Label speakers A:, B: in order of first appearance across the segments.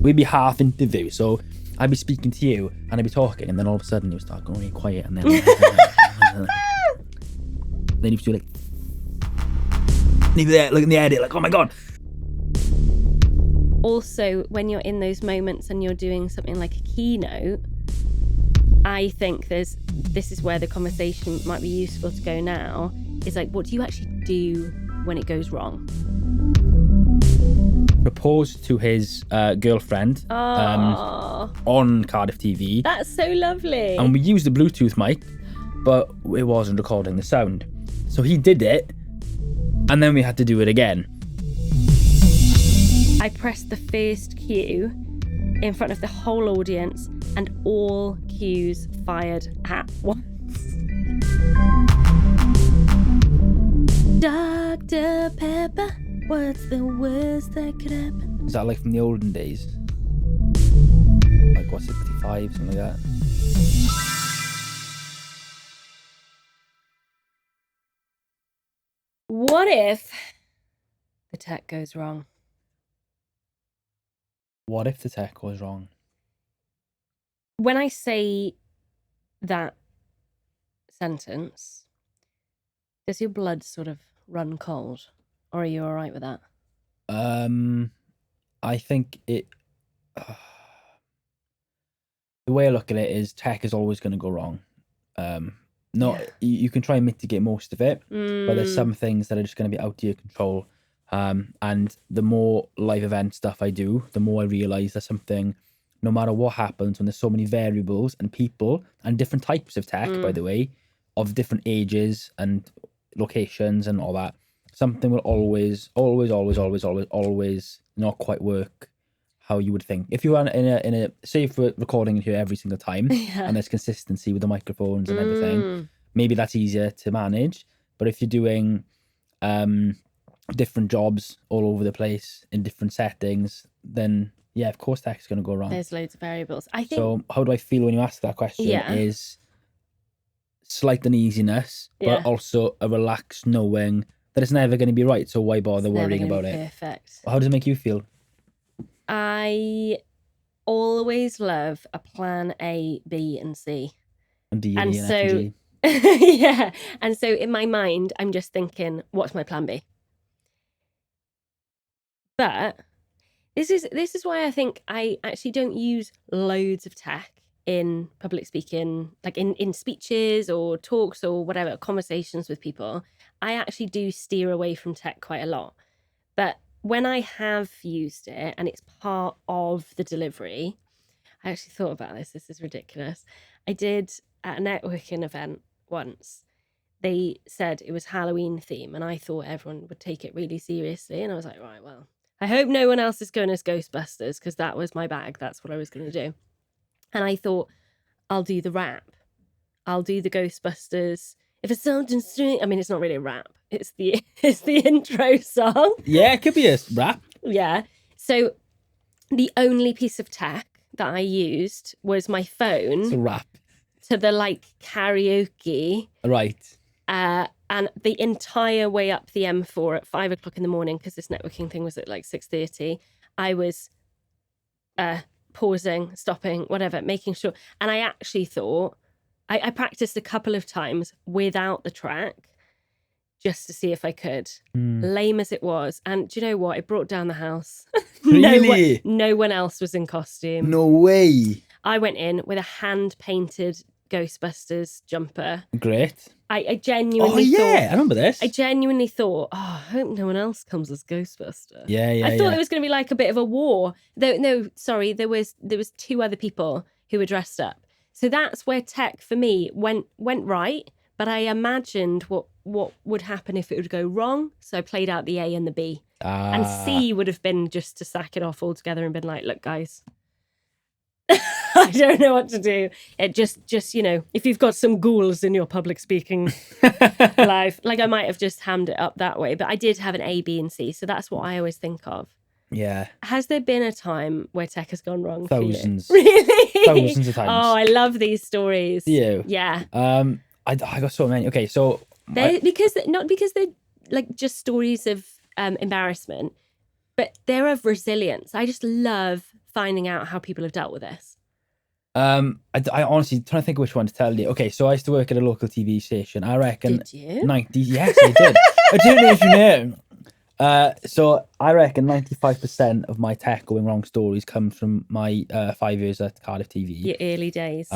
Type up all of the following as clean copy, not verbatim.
A: we'd be half interview. So I'd be speaking to you and I'd be talking, and then all of a sudden you would start going really quiet, and then then you'd be like, and you'd be there looking at the edit like, oh my god.
B: Also, when you're in those moments and you're doing something like a keynote, I think this is where the conversation might be useful to go now, is like, what do you actually do when it goes wrong?
A: Proposed to his girlfriend on Cardiff TV.
B: That's so lovely.
A: And we used a Bluetooth mic, but it wasn't recording the sound. So he did it, and then we had to do it again.
B: I pressed the first cue in front of the whole audience, and all cues fired at once. Dr. Pepper, what's the worst that could happen?
A: Is that like from the olden days? Like what, 65, something like that?
B: What if the tech goes wrong?
A: What if the tech goes wrong?
B: When I say that sentence, does your blood sort of run cold? Or are you all right with that?
A: I think it... the way I look at it is tech is always going to go wrong. You can try and mitigate most of it, but there's some things that are just going to be out of your control. And the more live event stuff I do, the more I realise there's something, no matter what happens, when there's so many variables and people and different types of tech, by the way, of different ages and locations and all that, something will always not quite work how you would think. If you are in a say if we're recording here every single time and there's consistency with the microphones and everything, maybe that's easier to manage. But if you're doing different jobs all over the place in different settings, then yeah, of course tech's going to go wrong.
B: There's loads of variables. I think.
A: So how do I feel when you ask that question? Is slight uneasiness, but also a relaxed knowing that it's never going to be right. So why bother worrying about it?
B: Perfect.
A: How does it make you feel?
B: I always love a plan A, B, and C.
A: And D and E and F and G.
B: Yeah. And so in my mind, I'm just thinking, what's my plan B? But this is why I think I actually don't use loads of tech in public speaking, like in speeches or talks or whatever, conversations with people. I actually do steer away from tech quite a lot. But when I have used it and it's part of the delivery, I actually thought about this. This is ridiculous. I did at a networking event once. They said it was Halloween theme, and I thought everyone would take it really seriously. And I was like, right, well, I hope no one else is going as Ghostbusters, because that was my bag. That's what I was going to do. And I thought, I'll do the rap. I'll do the Ghostbusters. If it's something strange, I mean, it's not really a rap. It's the intro song.
A: Yeah, it could be a rap.
B: Yeah. So the only piece of tech that I used was my phone.
A: It's a rap.
B: To the like karaoke.
A: Right.
B: And the entire way up the M4 at 5 o'clock in the morning, because this networking thing was at like 6:30, I was pausing, stopping, whatever, making sure. And I actually thought, I practiced a couple of times without the track just to see if I could. Lame as it was. And do you know what? It brought down the house.
A: Really?
B: No one else was in costume.
A: No way.
B: I went in with a hand-painted Ghostbusters jumper.
A: Great.
B: I genuinely thought...
A: I remember this.
B: I genuinely thought, I hope no one else comes as Ghostbuster.
A: Yeah.
B: I thought it was going to be like a bit of a war. No, sorry, there was 2 other people who were dressed up. So that's where tech, for me, went right. But I imagined what would happen if it would go wrong. So I played out the A and the B. And C would have been just to sack it off altogether and been like, look, guys, I don't know what to do. It just if you've got some ghouls in your public speaking life, like I might have just hammed it up that way. But I did have an A, B, and C. So that's what I always think of.
A: Yeah.
B: Has there been a time where tech has gone wrong?
A: Thousands.
B: For you? Really?
A: Thousands of times.
B: Oh, I love these stories.
A: You?
B: Yeah.
A: I got so many. Okay, so
B: because they're like just stories of embarrassment, but they're of resilience. I just love finding out how people have dealt with this?
A: I honestly trying to think of which one to tell you. Okay, so I used to work at a local TV station. I reckon
B: Did you?
A: 90. Yes, I did. I don't know if you know. So I reckon 95% of my tech going wrong stories come from my 5 years at Cardiff TV.
B: Your early days.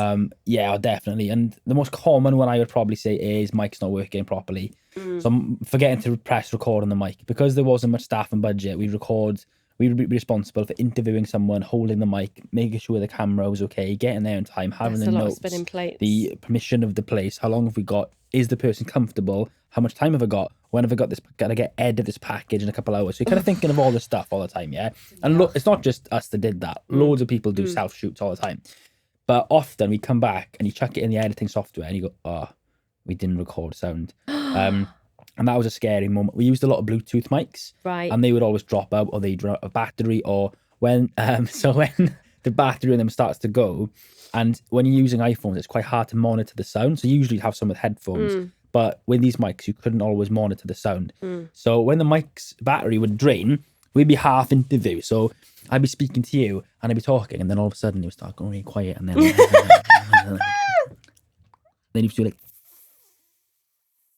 A: Yeah, definitely. And the most common one I would probably say is mic's not working properly. So I'm forgetting to press record on the mic because there wasn't much staff and budget. We would be responsible for interviewing someone, holding the mic, making sure the camera was okay, getting there in time, having
B: That's
A: the
B: a lot of
A: notes,
B: spinning plates.
A: the permission of the place, how long have we got, is the person comfortable, how much time have I got, when have I got this, gotta get edit this package in a couple of hours. So you're kind of thinking of all this stuff all the time, yeah? And look, it's not just us that did that. Loads of people do self-shoots all the time. But often we come back and you chuck it in the editing software and you go, oh, we didn't record sound. And that was a scary moment. We used a lot of Bluetooth mics,
B: Right.
A: and they would always drop out, or they'd run out of battery, or when when the battery in them starts to go, and when you're using iPhones, it's quite hard to monitor the sound. So you usually have some with headphones, but with these mics, you couldn't always monitor the sound. So when the mic's battery would drain, we'd be half interview. So I'd be speaking to you, and I'd be talking, and then all of a sudden it would start going really quiet, and then then you'd be like.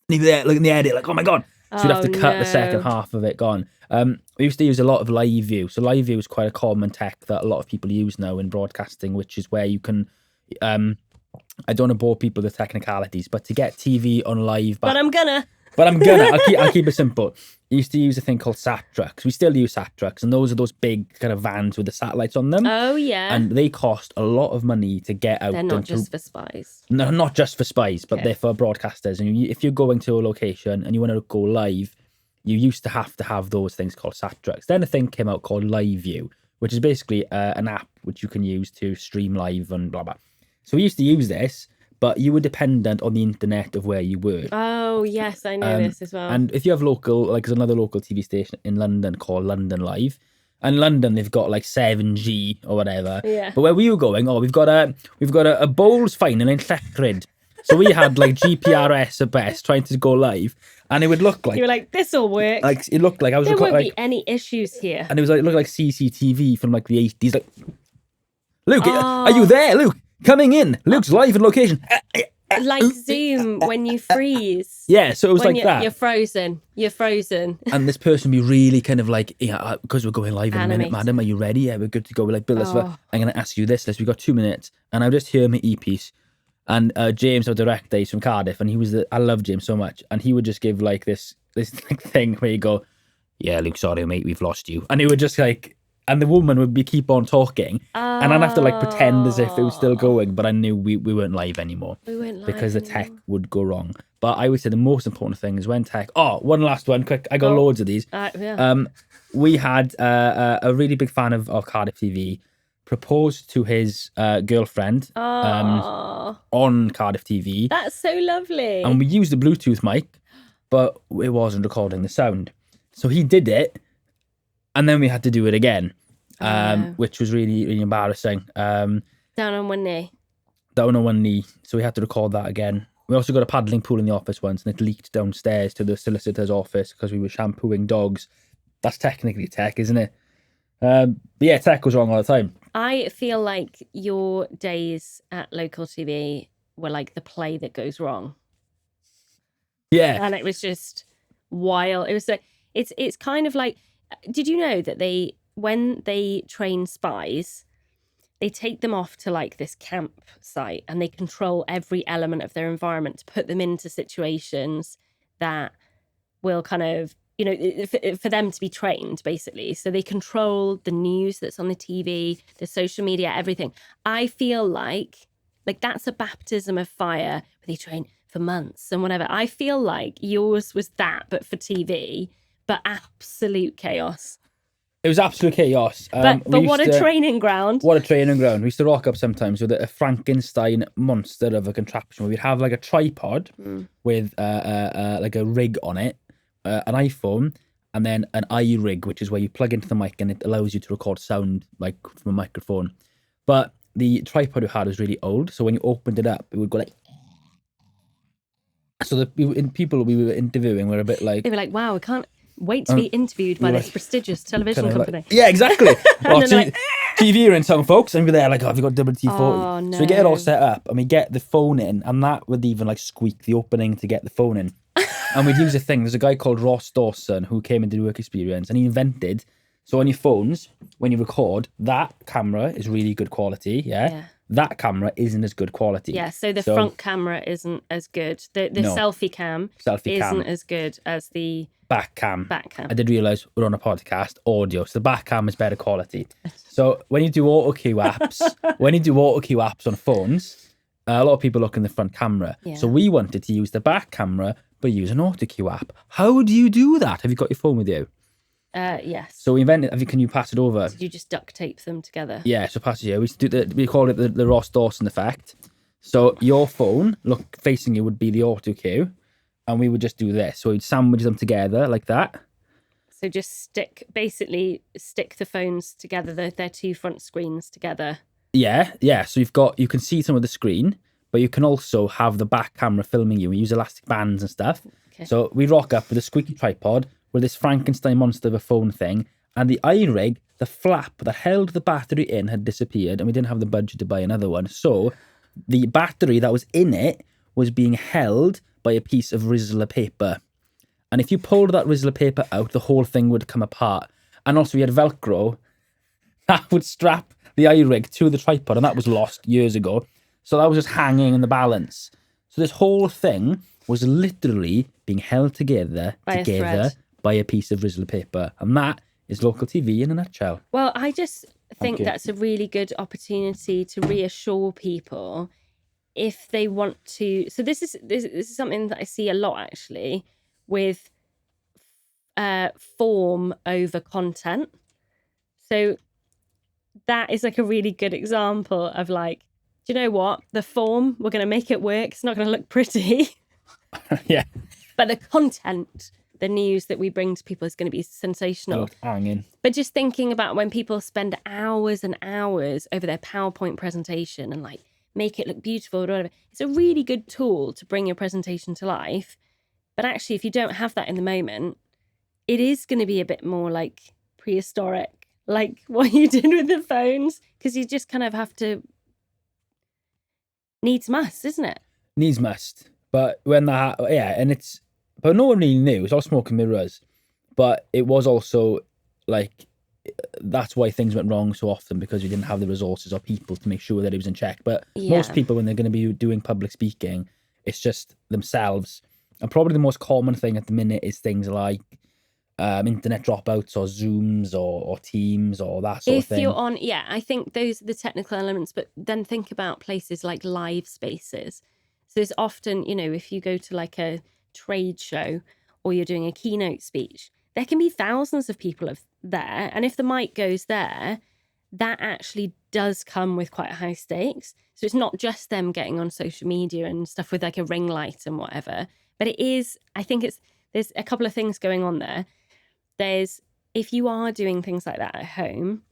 A: There, look in the edit, like, oh my god. So you'd have to cut the second half of it gone. We used to use a lot of live view. So live view is quite a common tech that a lot of people use now in broadcasting, which is where you can I don't want to bore people with technicalities, but to get TV on live
B: But I'm gonna.
A: I'll keep it simple. I used to use a thing called sat trucks. We still use sat trucks, and those are those big kind of vans with the satellites on them.
B: Oh yeah.
A: And they cost a lot of money to get out.
B: They're not just for spies.
A: No, not just for spies, but they're for broadcasters. And if you're going to a location and you want to go live, you used to have those things called sat trucks. Then a thing came out called Live View, which is basically an app which you can use to stream live and blah blah. So we used to use this, but you were dependent on the internet of where you were.
B: Oh yes, I know this as well.
A: And if you have local, like there's another local TV station in London called London Live. And London, they've got like 7G or whatever.
B: Yeah.
A: But where we were going, we've got a bowls final in Llecryd. So we had like GPRS at best trying to go live, and it would look like
B: you were like, this will work.
A: Like it looked like I was.
B: There won't be any issues here.
A: And it was like it looked like CCTV from like the 80s. Like, Luke, are you there, Luke? Coming in. Luke's live in location.
B: Like Zoom when you freeze.
A: Yeah, so it was
B: when
A: like that.
B: You're frozen. You're frozen.
A: And this person would be really kind of like, yeah, because we're going live in a minute,
B: Animated.
A: madam. Are you ready? Yeah, we're good to go. We're like, Bill, I'm going to ask you this. We've got 2 minutes. And I'll just hear my e-piece. And James, our director, he's from Cardiff. And I love James so much. And he would just give like this like thing where you go, yeah, Luke, sorry, mate, we've lost you. And he would just like, and the woman would keep on talking. And I'd have to like pretend as if it was still going. But I knew we weren't live anymore.
B: We weren't live
A: because the
B: anymore.
A: tech would go wrong. But I would say the most important thing is when tech. Oh, one last one, quick. I got loads of these.
B: Yeah.
A: We had a really big fan of Cardiff TV proposed to his girlfriend on Cardiff TV.
B: That's so lovely.
A: And we used a Bluetooth mic, but it wasn't recording the sound. So he did it, and then we had to do it again, which was really, really embarrassing.
B: Down on one knee.
A: Down on one knee. So we had to record that again. We also got a paddling pool in the office once, and it leaked downstairs to the solicitor's office because we were shampooing dogs. That's technically tech, isn't it? But yeah, tech goes wrong all the time.
B: I feel like your days at local TV were like the play that goes wrong.
A: Yeah.
B: And it was just wild. It was like, it's kind of like, did you know that when they train spies, they take them off to like this campsite and they control every element of their environment to put them into situations that will kind of, you know, for them to be trained, basically. So they control the news that's on the TV, the social media, everything. I feel like that's a baptism of fire where they train for months and whatever. I feel like yours was that, but for TV, but absolute chaos.
A: It was absolute chaos.
B: But what a training ground.
A: What a training ground. We used to rock up sometimes with a Frankenstein monster of a contraption where we'd have like a tripod with like a rig on it, an iPhone, and then an iRig, which is where you plug into the mic and it allows you to record sound like from a microphone. But the tripod we had was really old, so when you opened it up, it would go like... So the people we were interviewing were a bit like...
B: They were like, wow, I can't wait to be interviewed by this prestigious television company.
A: Like, yeah, exactly. TV in town, folks. And we're there like, oh, have you got WT-40?
B: Oh, no.
A: So we get it all set up and we get the phone in, and that would even like squeak the opening to get the phone in. And we'd use a thing. There's a guy called Ross Dawson who came into the work experience, and he invented, so on your phones, when you record, that camera is really good quality, yeah? That camera isn't as good quality.
B: Yeah, so the front camera isn't as good. The selfie cam isn't as good as the
A: back cam.
B: I
A: did realise we're on a podcast, audio, so the back cam is better quality. So when you do auto cue apps, on phones, a lot of people look in the front camera. Yeah. So we wanted to use the back camera, but use an auto cue app. How do you do that? Have you got your phone with you?
B: Yes.
A: So we invented. Can you pass it over?
B: Did you just duct tape them together?
A: Yeah. So pass it here. We call it the Ross Dawson effect. So your phone, facing you, would be the auto cue, and we would just do this. So we'd sandwich them together like that.
B: So just stick the phones together, their two front screens together.
A: Yeah. So you can see some of the screen, but you can also have the back camera filming you. We use elastic bands and stuff. Okay. So we rock up with a squeaky tripod with this Frankenstein monster of a phone thing, and the iRig, the flap that held the battery in, had disappeared, and we didn't have the budget to buy another one. So the battery that was in it was being held by a piece of Rizzler paper. And if you pulled that Rizzler paper out, the whole thing would come apart. And also we had Velcro that would strap the iRig to the tripod, and that was lost years ago. So that was just hanging in the balance. So this whole thing was literally being held together by a piece of Rizzler paper. And that is local TV in a nutshell.
B: Well, I just think that's a really good opportunity to reassure people if they want to. So this is something that I see a lot actually with form over content. So that is like a really good example of like, do you know what? The form, we're going to make it work. It's not going to look pretty.
A: Yeah.
B: But the content, the news that we bring to people is going to be sensational.
A: Hanging.
B: But just thinking about when people spend hours and hours over their PowerPoint presentation and like make it look beautiful or whatever, it's a really good tool to bring your presentation to life. But actually, if you don't have that in the moment, it is going to be a bit more like prehistoric, like what you did with the phones, because you just kind of have to needs must, isn't it?
A: Needs must. But when that, but no one really knew. It's all smoke and mirrors. But it was also like, that's why things went wrong so often, because we didn't have the resources or people to make sure that it was in check. But most people, when they're going to be doing public speaking, it's just themselves. And probably the most common thing at the minute is things like internet dropouts or Zooms or Teams or that sort of thing.
B: If you're on, I think those are the technical elements, but then think about places like live spaces. So there's often, if you go to like a trade show or you're doing a keynote speech, there can be thousands of people there. And if the mic goes there, that actually does come with quite high stakes. So it's not just them getting on social media and stuff with like a ring light and whatever, but it is, I think there's a couple of things going on there. If you are doing things like that at home,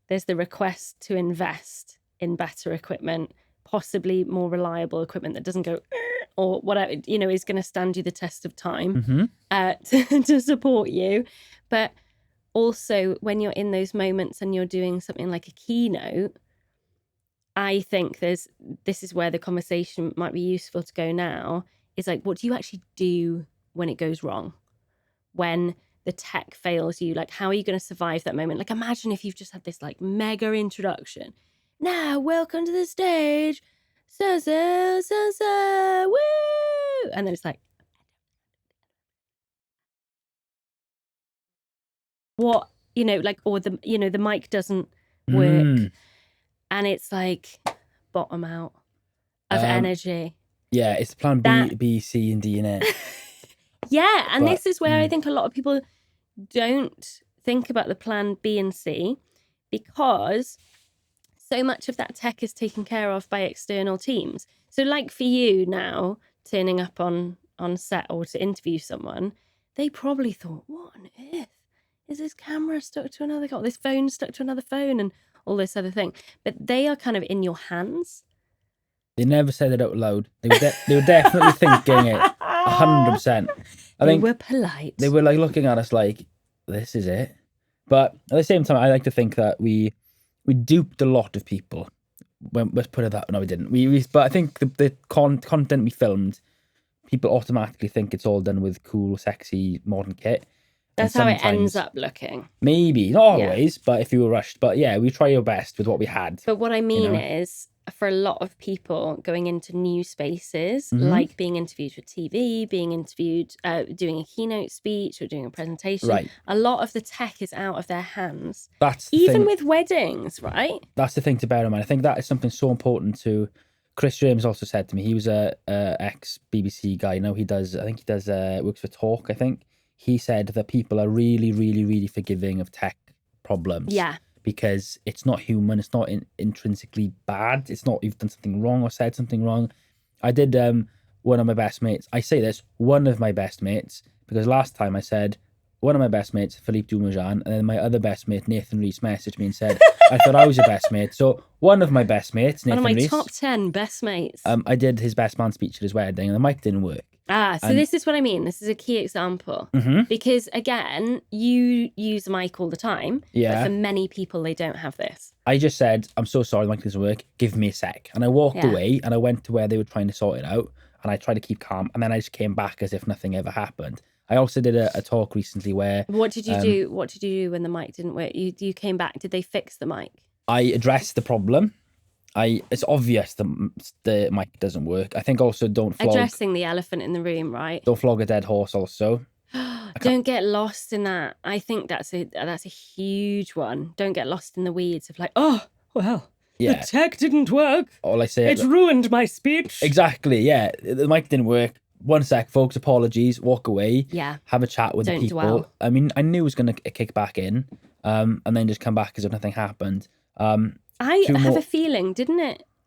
B: there's the request to invest in better equipment, possibly more reliable equipment that doesn't go or whatever, is going to stand you the test of time to support you. But also when you're in those moments and you're doing something like a keynote, I think this is where the conversation might be useful to go now, is like, what do you actually do when it goes wrong? When the tech fails you, like, how are you going to survive that moment? Like, imagine if you've just had this like mega introduction. Now, welcome to the stage. So, woo! And then it's like, what, or the mic doesn't work. And it's like bottom out of energy.
A: Yeah, it's plan B, C, and D in it.
B: Yeah, and this is where I think a lot of people don't think about the plan B and C, because so much of that tech is taken care of by external teams. So like for you now, turning up on set or to interview someone, they probably thought, what on earth? Is this camera stuck to another, this phone stuck to another phone and all this other thing? But they are kind of in your hands.
A: They never said it out loud. They were definitely thinking it, 100%.
B: They were polite.
A: They were like looking at us like, this is it. But at the same time, I like to think that we we duped a lot of people. Let's put it that. No, we didn't. But I think the content we filmed, people automatically think it's all done with cool, sexy, modern kit.
B: That's how it ends up looking.
A: Maybe not always, but if you were rushed. But yeah, we try our best with what we had.
B: But what I mean is, for a lot of people going into new spaces, like being interviewed for TV, being interviewed, doing a keynote speech or doing a presentation,
A: Right.
B: a lot of the tech is out of their hands.
A: That's the
B: even
A: thing.
B: with weddings, right?
A: That's the thing to bear in mind. I think that is something so important to. Chris James also said to me, he was a ex BBC guy. Now he does. I think he does works for Talk. I think he said that people are really, really, really forgiving of tech problems.
B: Yeah.
A: Because it's not human, it's not intrinsically bad. It's not you've done something wrong or said something wrong. I did one of my best mates. I say this, one of my best mates, because last time I said one of my best mates, Philippe Dumoulin, and then my other best mate, Nathan Rees, messaged me and said, I thought I was your best mate. So one of my best mates, Nathan Rees.
B: One of my top 10 best mates.
A: I did his best man speech at his wedding and the mic didn't work.
B: So this is what I mean. This is a key example. Because again, you use a mic all the time.
A: Yeah.
B: But for many people, they don't have this.
A: I just said, I'm so sorry, the mic doesn't work. Give me a sec. And I walked away and I went to where they were trying to sort it out. And I tried to keep calm. And then I just came back as if nothing ever happened. I also did a talk recently where...
B: What did you do? What did you do when the mic didn't work? You came back. Did they fix the mic?
A: I addressed the problem. It's obvious the mic doesn't work. I think also don't flog...
B: Addressing the elephant in the room, right?
A: Don't flog a dead horse also.
B: Don't get lost in that. I think that's a huge one. Don't get lost in the weeds of like, oh, well, the tech didn't work.
A: All I say...
B: It's ruined my speech.
A: Exactly, yeah. The mic didn't work. 1 sec, folks, apologies, walk away.
B: Yeah.
A: Have a chat with the people.
B: Dwell.
A: I mean, I knew it was going to kick back in and then just come back as if nothing happened.
B: I have a feeling, didn't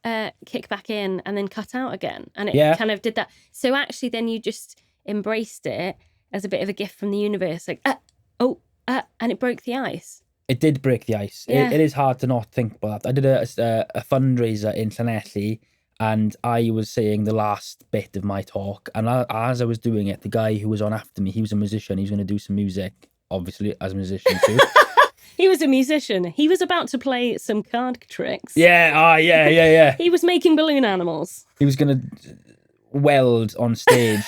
B: it kick back in and then cut out again? And it kind of did that. So actually then you just embraced it as a bit of a gift from the universe. Like, and it broke the ice.
A: It did break the ice.
B: Yeah.
A: It is hard to not think about that. I did a fundraiser in Llanelli and I was saying the last bit of my talk. And as I was doing it, the guy who was on after me, he was a musician. He was going to do some music, obviously, as a musician too.
B: He was a musician. He was about to play some card tricks.
A: Yeah.
B: He was making balloon animals.
A: He was going to weld on stage.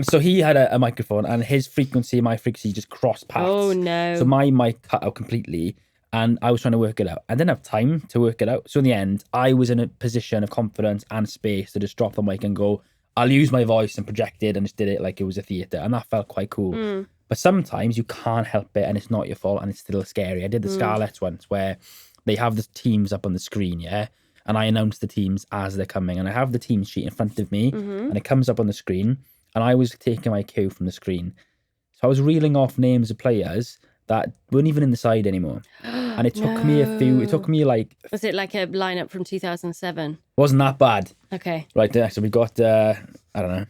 A: So he had a microphone and his frequency and my frequency just crossed paths.
B: Oh, no.
A: So my mic cut out completely and I was trying to work it out. I didn't have time to work it out. So in the end, I was in a position of confidence and space to just drop the mic and go, I'll use my voice and project it and just did it like it was a theatre. And that felt quite cool. But sometimes you can't help it and it's not your fault and it's still scary. I did the Scarlets once where they have the teams up on the screen, yeah? And I announce the teams as they're coming. And I have the team sheet in front of me and it comes up on the screen. And I was taking my cue from the screen. So I was reeling off names of players that weren't even in the side anymore. And it took me
B: Was it like a lineup from 2007?
A: Wasn't that bad.
B: Okay.
A: Right there. So we got, I don't know.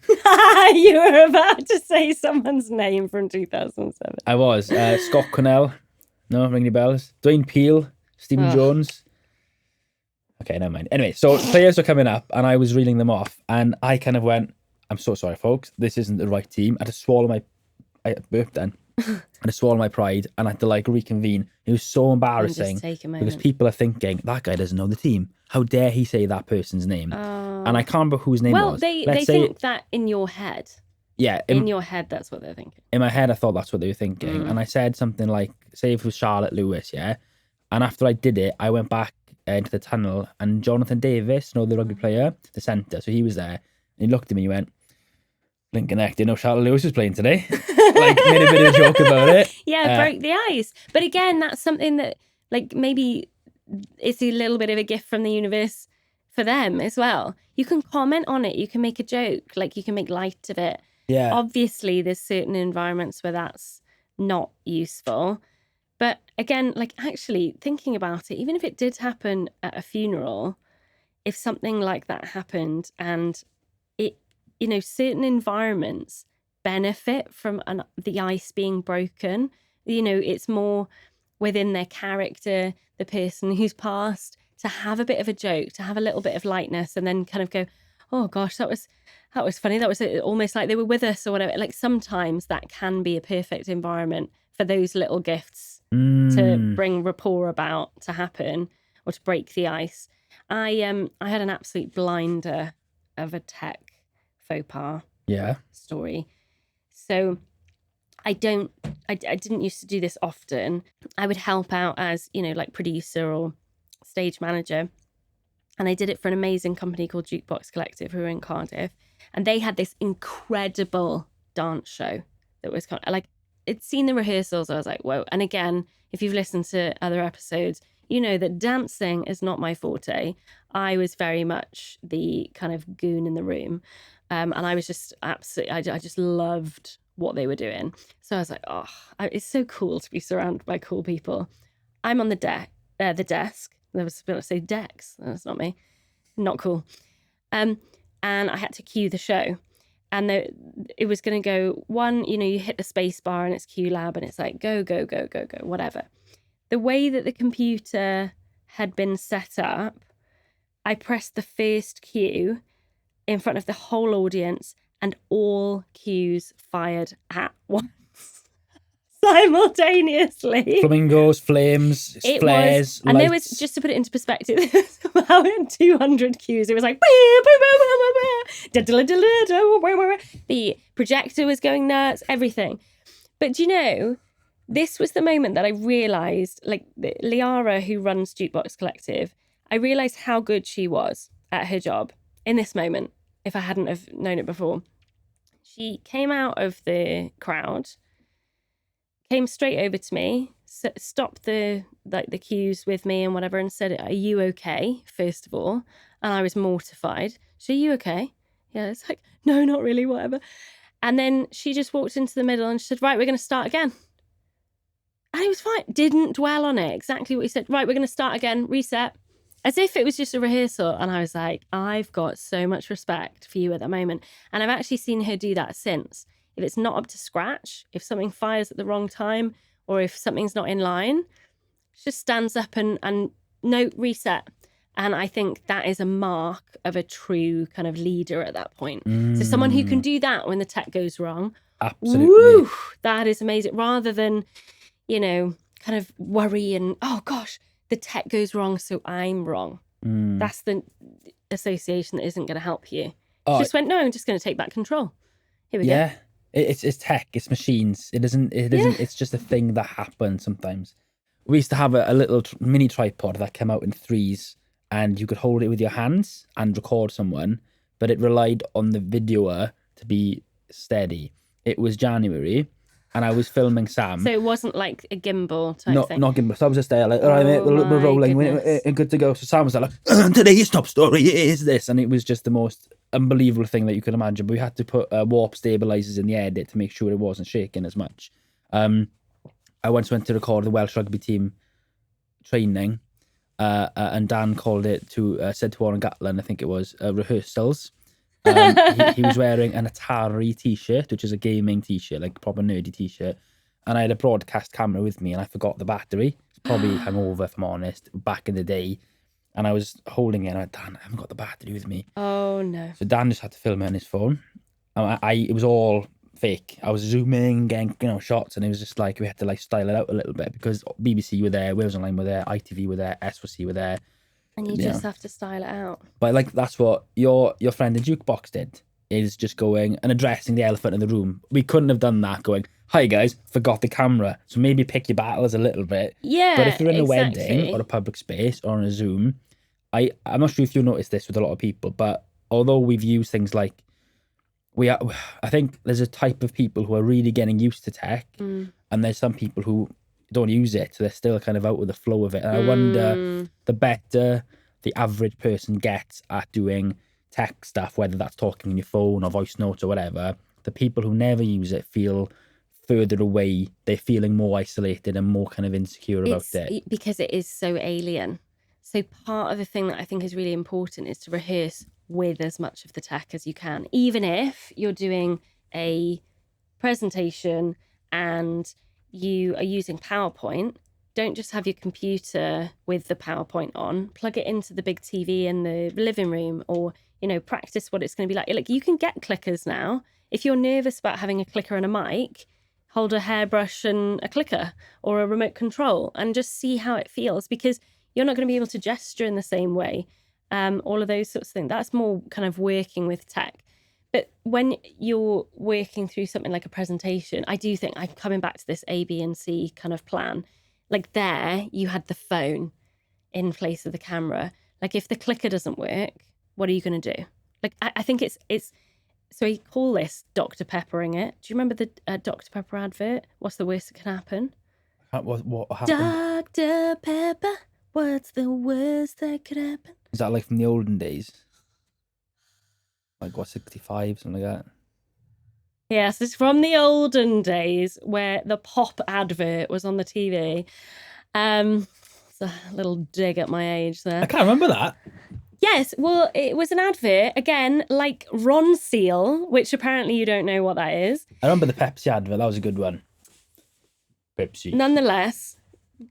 B: You were about to say someone's name from 2007.
A: I was. Scott Connell. No, ring any bells. Dwayne Peele. Stephen Jones. Okay, never mind. Anyway, so players were coming up and I was reeling them off. And I kind of went, I'm so sorry, folks. This isn't the right team. I had to swallow I burped then. I had to swallow my pride and I had to like reconvene. It was so embarrassing because people are thinking, that guy doesn't know the team. How dare he say that person's name? And I can't remember whose name it was.
B: Well, they think that in your head.
A: Yeah.
B: In your head, that's what they're thinking.
A: In my head, I thought that's what they were thinking. And I said something like, say if it was Charlotte Lewis, yeah? And after I did it, I went back into the tunnel and Jonathan Davis, the rugby player, the centre, so he was there. And he looked at me and he went, Link connected. No, Charlotte Lewis was playing today. Like, made a bit of a joke about it.
B: Yeah, broke the ice. But again, that's something that, like, maybe it's a little bit of a gift from the universe for them as well. You can comment on it. You can make a joke. Like, you can make light of it.
A: Yeah.
B: Obviously, there's certain environments where that's not useful. But again, like, actually thinking about it, even if it did happen at a funeral, if something like that happened and it, certain environments benefit from the ice being broken. It's more within their character, the person who's passed, to have a bit of a joke, to have a little bit of lightness and then kind of go, oh gosh, that was that was funny. That was almost like they were with us or whatever. Like sometimes that can be a perfect environment for those little gifts to bring rapport about, to happen, or to break the ice. I had an absolute blinder of a tech faux pas story. So I didn't used to do this often. I would help out as, like producer or stage manager. And I did it for an amazing company called Jukebox Collective, who were in Cardiff. And they had this incredible dance show that was kind of like, I'd seen the rehearsals. I was like, whoa. And again, if you've listened to other episodes, you know that dancing is not my forte. I was very much the kind of goon in the room. And I was just absolutely, I just loved what they were doing. So I was like, it's so cool to be surrounded by cool people. I'm on the desk. I was going to say decks. That's not me. Not cool. And I had to cue the show. And it was going to go one, you hit the space bar and it's cue lab and it's like, go, go, go, go, go, whatever. The way that the computer had been set up, I pressed the first cue in front of the whole audience and all cues fired at once. Simultaneously.
A: Flamingos, flames, flares,
B: and
A: lights.
B: there was, just to put it into perspective, about 200 cues. It was like, the projector was going nuts, everything. But this was the moment that I realised, like Liara, who runs Jukebox Collective, I realised how good she was at her job in this moment, if I hadn't have known it before. She came out of the crowd, came straight over to me, stopped the cues with me and whatever, and said, "Are you okay?" First of all, and I was mortified. Are you okay? Yeah, it's like, no, not really, whatever. And then she just walked into the middle and she said, "Right, we're going to start again." And it was fine. Didn't dwell on it. Exactly what you said. Right, we're going to start again. Reset. As if it was just a rehearsal. And I was like, I've got so much respect for you at that moment. And I've actually seen her do that since. If it's not up to scratch, if something fires at the wrong time, or if something's not in line, she just stands up and no, reset. And I think that is a mark of a true kind of leader at that point. So someone who can do that when the tech goes wrong.
A: Absolutely.
B: Woo, that is amazing. Rather than, kind of worry and, oh gosh, the tech goes wrong, so I'm wrong. That's the association that isn't going to help you. She just went, no, I'm just going to take back control. Here we go.
A: Yeah, it's tech, it's machines. It isn't. It's just a thing that happens sometimes. We used to have a little mini tripod that came out in threes, and you could hold it with your hands and record someone, but it relied on the videoer to be steady. It was January, and I was filming Sam.
B: So it wasn't like a gimbal type thing?
A: Not gimbal. So I was just there like, all right, mate, we're rolling, we're good to go. So Sam was like, today's top story is this. And it was just the most unbelievable thing that you could imagine. But we had to put warp stabilizers in the edit to make sure it wasn't shaking as much. I once went to record the Welsh rugby team training, and Dan called it said to Warren Gatland, I think it was, rehearsals. He was wearing an Atari t-shirt, which is a gaming t-shirt, like proper nerdy t-shirt, and I had a broadcast camera with me and I forgot the battery. It's probably hungover, if I'm honest, back in the day, and I was holding it and I went, Dan, I haven't got the battery with me.
B: Oh no.
A: So Dan just had to film it on his phone. It was all fake. I was zooming, getting shots, and it was just like we had to like style it out a little bit because BBC were there, Wales Online were there, ITV were there, S.O.S were there.
B: And you just have to style it out.
A: But like that's what your friend in Jukebox did, is just going and addressing the elephant in the room. We couldn't have done that going, "Hi guys, forgot the camera." So maybe pick your battles a little bit.
B: Yeah.
A: But if you're in a wedding or a public space or on a Zoom, I'm not sure if you noticed this with a lot of people, but although we've used things like I think there's a type of people who are really getting used to tech, and there's some people who don't use it, so they're still kind of out with the flow of it. And I wonder, the better the average person gets at doing tech stuff, whether that's talking on your phone or voice notes or whatever, the people who never use it feel further away. They're feeling more isolated and more kind of insecure about it.
B: Because it is so alien. So part of the thing that I think is really important is to rehearse with as much of the tech as you can, even if you're doing a presentation and you are using PowerPoint. Don't just have your computer with the PowerPoint on. Plug it into the big TV in the living room, or practice what it's going to be like. Like, you can get clickers now. If you're nervous about having a clicker and a mic, hold a hairbrush and a clicker or a remote control and just see how it feels, because you're not going to be able to gesture in the same way. All of those sorts of things. That's more kind of working with tech. But when you're working through something like a presentation, I do think, I'm coming back to this A, B, and C kind of plan. Like, there, you had the phone in place of the camera. Like, if the clicker doesn't work, what are you going to do? Like, I think it's so we call this Dr. Peppering it. Do you remember the Dr. Pepper advert? What's the worst that can happen?
A: What happened?
B: Dr. Pepper, what's the worst that could happen?
A: Is that like from the olden days? Like, what, 65, something like that?
B: Yes, it's from the olden days where the pop advert was on the TV. It's a little dig at my age there.
A: I can't remember that.
B: Yes, well, it was an advert, again, like Ron Seal, which apparently you don't know what that is.
A: I remember the Pepsi advert. That was a good one. Pepsi.
B: Nonetheless,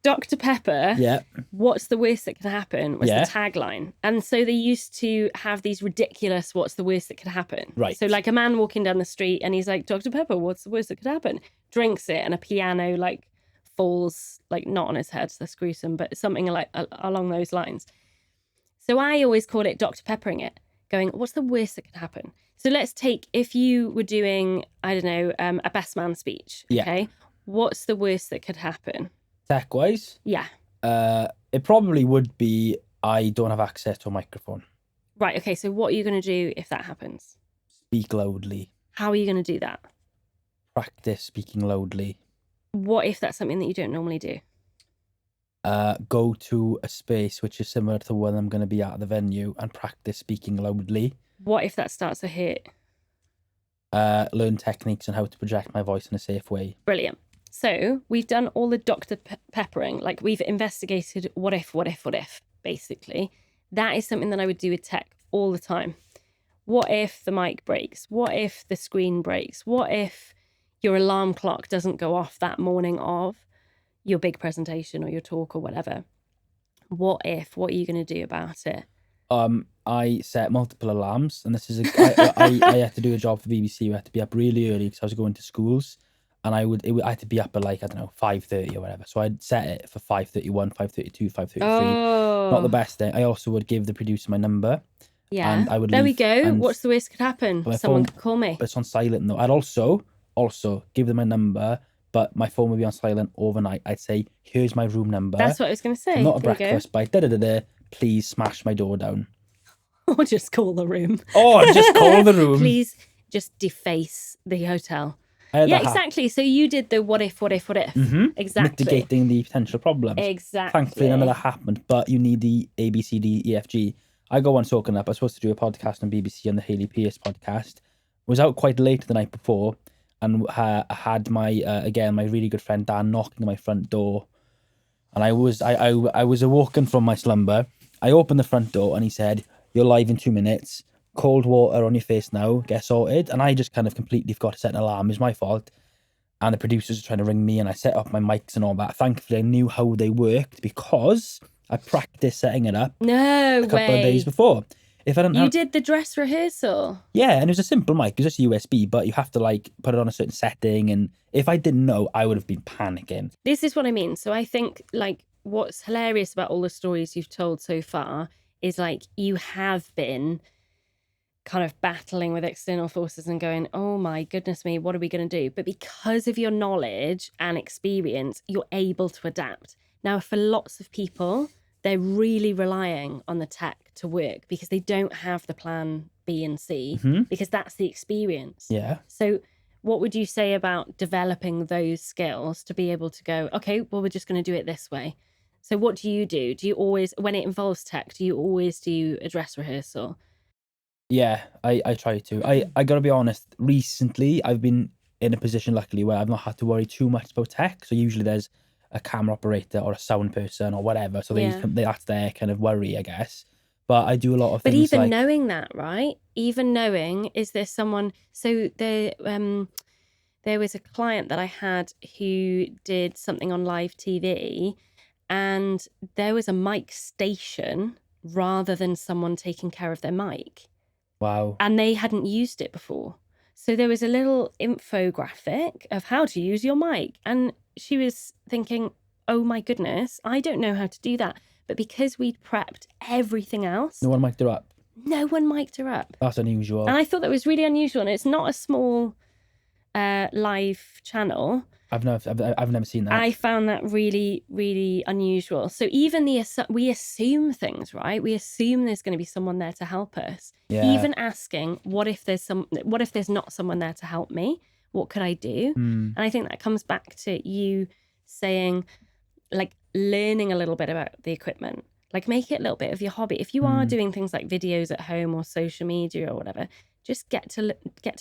B: Dr. Pepper,
A: Yeah.
B: what's the worst that could happen, was the tagline. And so they used to have these ridiculous what's the worst that could happen.
A: Right.
B: So like a man walking down the street and he's like, Dr. Pepper, what's the worst that could happen? Drinks it and a piano like falls, like not on his head, so that's gruesome, but something like along those lines. So I always call it Dr. Peppering it, going, what's the worst that could happen? So let's take, if you were doing, I don't know, a best man speech, okay? What's the worst that could happen?
A: Tech-wise?
B: Yeah.
A: It probably would be I don't have access to a microphone.
B: Right, okay, so what are you going to do if that happens?
A: Speak loudly.
B: How are you going to do that?
A: Practice speaking loudly.
B: What if that's something that you don't normally do?
A: Go to a space which is similar to the one I'm going to be at the venue and practice speaking loudly.
B: What if that starts to hurt?
A: Learn techniques on how to project my voice in a safe way.
B: Brilliant. So we've done all the Dr. Peppering, like we've investigated what if, basically. That is something that I would do with tech all the time. What if the mic breaks? What if the screen breaks? What if your alarm clock doesn't go off that morning of your big presentation or your talk or whatever? What are you going to do about it?
A: I set multiple alarms, and this is I had to do a job for BBC. I had to be up really early because I was going to schools, and I had to be up at like, I don't know, 5:30 or whatever. So I'd set it for 5:31, 5:32, 5:33. Not the best thing. I also would give the producer my number.
B: Yeah.
A: And I would
B: there
A: leave,
B: we go. What's the worst could happen? Someone could call me.
A: But it's on silent though. I'd also give them my number, but my phone would be on silent overnight. I'd say, here's my room number.
B: That's what I was going to say.
A: I'm not a breakfast, but please smash my door down.
B: Or just call the room.
A: Just call the room.
B: Please just deface the hotel.
A: Yeah,
B: exactly. So you did the what if.
A: Mm-hmm.
B: Exactly.
A: Mitigating the potential problems.
B: Exactly.
A: Thankfully, none of that happened, but you need the A, B, C, D, E, F, G. I got one talking up. I was supposed to do a podcast on BBC on the Hayley Pierce podcast. Was out quite late the night before, and I had my again my really good friend Dan knocking on my front door, and I was awoken from my slumber. I opened the front door and he said, "You're live in 2 minutes. Cold water on your face now. Get sorted." And I just kind of completely forgot to set an alarm. It's my fault. And the producers were trying to ring me, and I set up my mics and all that. Thankfully, I knew how they worked because I practiced setting it up.
B: No way.
A: A couple of days before. If I don't
B: You did the dress rehearsal.
A: Yeah, and it was a simple mic. It was just USB, but you have to like put it on a certain setting. And if I didn't know, I would have been panicking.
B: This is what I mean. So I think like what's hilarious about all the stories you've told so far is like you have been kind of battling with external forces and going, oh my goodness me, what are we going to do? But because of your knowledge and experience, you're able to adapt. Now, for lots of people, they're really relying on the tech to work because they don't have the plan B and C, because that's the experience.
A: Yeah.
B: So what would you say about developing those skills to be able to go, okay, well, we're just going to do it this way? So what do you do? Do you always, when it involves tech, do you always do a dress rehearsal?
A: Yeah, I try to. I got to be honest, recently I've been in a position, luckily, where I've not had to worry too much about tech. So usually there's a camera operator or a sound person or whatever. So that's their kind of worry, I guess. But I do a lot of things. But
B: even
A: like,
B: knowing that, right? Even knowing, is there someone... So there was a client that I had who did something on live TV, and there was a mic station rather than someone taking care of their mic.
A: Wow.
B: and they hadn't used it before. So there was a little infographic of how to use your mic. And she was thinking, oh my goodness, I don't know how to do that. But because we'd prepped everything else,
A: No one mic'd her up.
B: no one mic'd her up.
A: That's unusual.
B: And I thought that was really unusual. And it's not a small live channel.
A: I've never seen that.
B: I found that really, really unusual. So even we assume things, right? We assume there's going to be someone there to help us.
A: Yeah.
B: Even asking, what if there's not someone there to help me? What could I do? And I think that comes back to you saying, like, learning a little bit about the equipment. Like, make it a little bit of your hobby. If you are doing things like videos at home or social media or whatever, just get to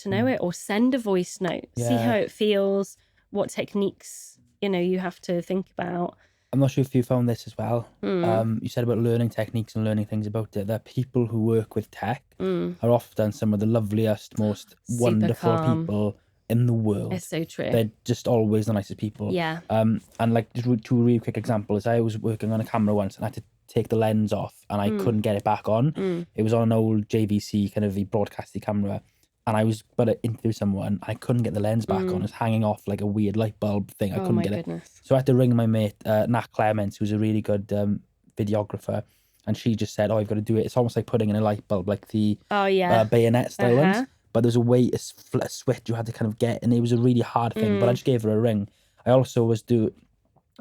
B: know it, or send a voice note. See how it feels. What techniques, you have to think about.
A: I'm not sure if you found this as well. You said about learning techniques and learning things about it. That people who work with tech are often some of the loveliest, most wonderful
B: calm
A: people in the world.
B: It's so true.
A: They're just always the nicest people.
B: Yeah.
A: And like two really quick examples. I was working on a camera once and I had to take the lens off and I couldn't get it back on. It was on an old JVC kind of broadcasting camera. And I was about to interview someone. I couldn't get the lens back on. It was hanging off like a weird light bulb thing. I couldn't get it. So I had to ring my mate, Nat Clements, who's a really good videographer. And she just said, oh, you've got to do it. It's almost like putting in a light bulb, like the bayonet style ones. But there's a way, a switch you had to kind of get. And it was a really hard thing. But I just gave her a ring. I also was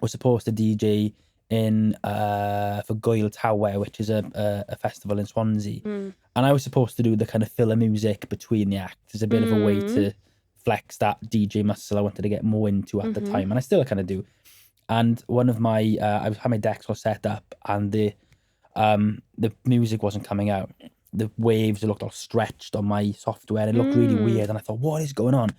A: supposed to DJ in for Goyle Tower, which is a festival in Swansea. And I was supposed to do the kind of filler music between the acts as a bit of a way to flex that DJ muscle I wanted to get more into at the time, and I still kind of do. And one of my I had my decks all set up, and the music wasn't coming out. The waves looked all stretched on my software, and it looked really weird. And I thought, what is going on?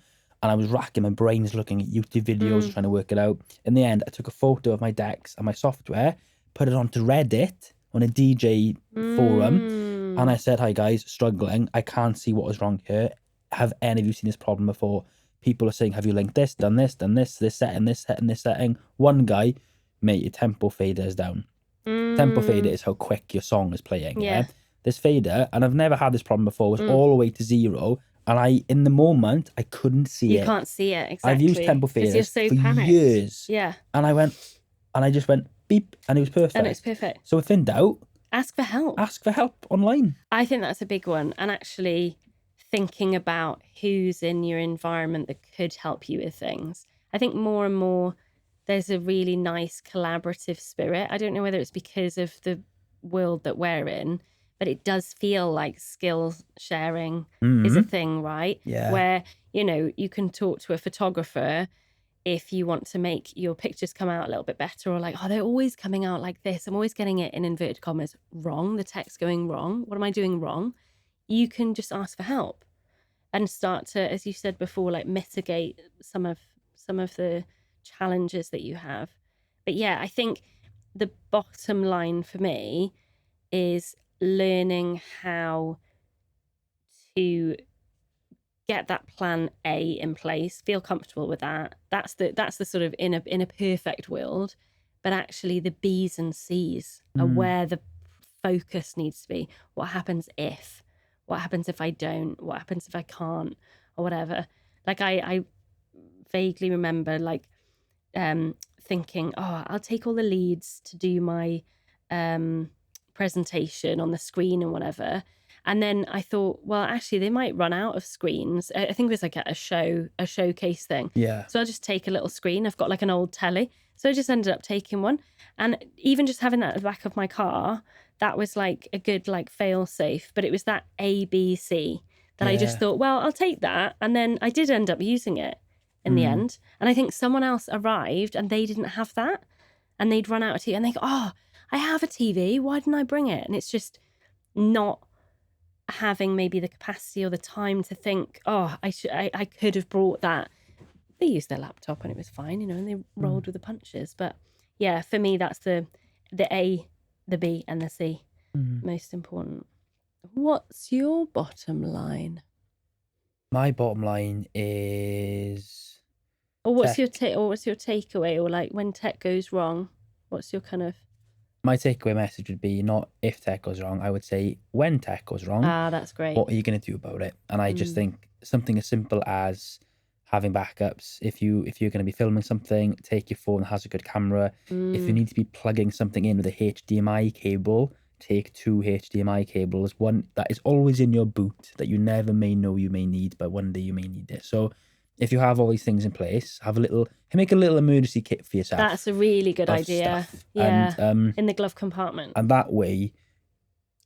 A: And I was racking my brains looking at YouTube videos, trying to work it out. In the end, I took a photo of my decks and my software, put it onto Reddit on a DJ forum, and I said, hi guys, struggling. I can't see what was wrong here. Have any of you seen this problem before? People are saying, have you linked this, done this setting, this setting, this setting? One guy, mate, your tempo fader is down. Tempo fader is how quick your song is playing. Yeah. This fader, and I've never had this problem before, was all the way to 0. And in the moment, I couldn't see it.
B: You can't see it, exactly.
A: I've used tempo faders for years.
B: Yeah.
A: And I just went beep, and it was perfect.
B: And it's perfect.
A: So if in doubt,
B: ask for help.
A: Ask for help online.
B: I think that's a big one. And actually thinking about who's in your environment that could help you with things. I think more and more there's a really nice collaborative spirit. I don't know whether it's because of the world that we're in, but it does feel like skill sharing is a thing, right?
A: Yeah.
B: Where, you can talk to a photographer if you want to make your pictures come out a little bit better, or like, oh, they're always coming out like this. I'm always getting it in inverted commas wrong. The text going wrong. What am I doing wrong? You can just ask for help and start to, as you said before, like mitigate some of the challenges that you have. But yeah, I think the bottom line for me is learning how to get that plan A in place, feel comfortable with that. That's the sort of in a perfect world, but actually the B's and C's are where the focus needs to be. What happens if? What happens if I don't? What happens if I can't? Or whatever. Like I vaguely remember like thinking, oh, I'll take all the leads to do my presentation on the screen and whatever. And then I thought, well, actually, they might run out of screens. I think it was like a showcase thing.
A: Yeah.
B: So I'll just take a little screen. I've got like an old telly. So I just ended up taking one. And even just having that at the back of my car, that was like a good like fail safe. But it was that ABC that I just thought, well, I'll take that. And then I did end up using it in the end. And I think someone else arrived and they didn't have that. And they'd run out of TV. And they go, oh, I have a TV. Why didn't I bring it? And it's just not having maybe the capacity or the time to think, oh, I could have brought that. They used their laptop and it was fine, and they rolled with the punches. But yeah, for me, that's the A, the B, and the C most important. What's your bottom line?
A: My bottom line is,
B: or what's your takeaway, or like when tech goes wrong, what's your kind of
A: my takeaway message would be not if tech goes wrong. I would say when tech goes wrong,
B: Ah, that's great.
A: what are you going to do about it? And I just think something as simple as having backups. If you're going to be filming something, take your phone that has a good camera. If you need to be plugging something in with a HDMI cable, take 2 HDMI cables. One that is always in your boot that you never may know you may need, but one day you may need it. So if you have all these things in place, make a little emergency kit for yourself.
B: That's a really good idea.
A: Stuff.
B: Yeah.
A: And
B: in the glove compartment.
A: and that way,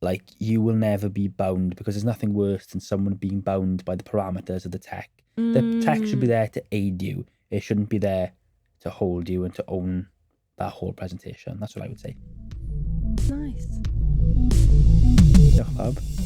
A: like, you will never be bound, because there's nothing worse than someone being bound by the parameters of the tech. The tech should be there to aid you. It shouldn't be there to hold you and to own that whole presentation. That's what I would say.
B: Nice.
A: Diolch, pawb.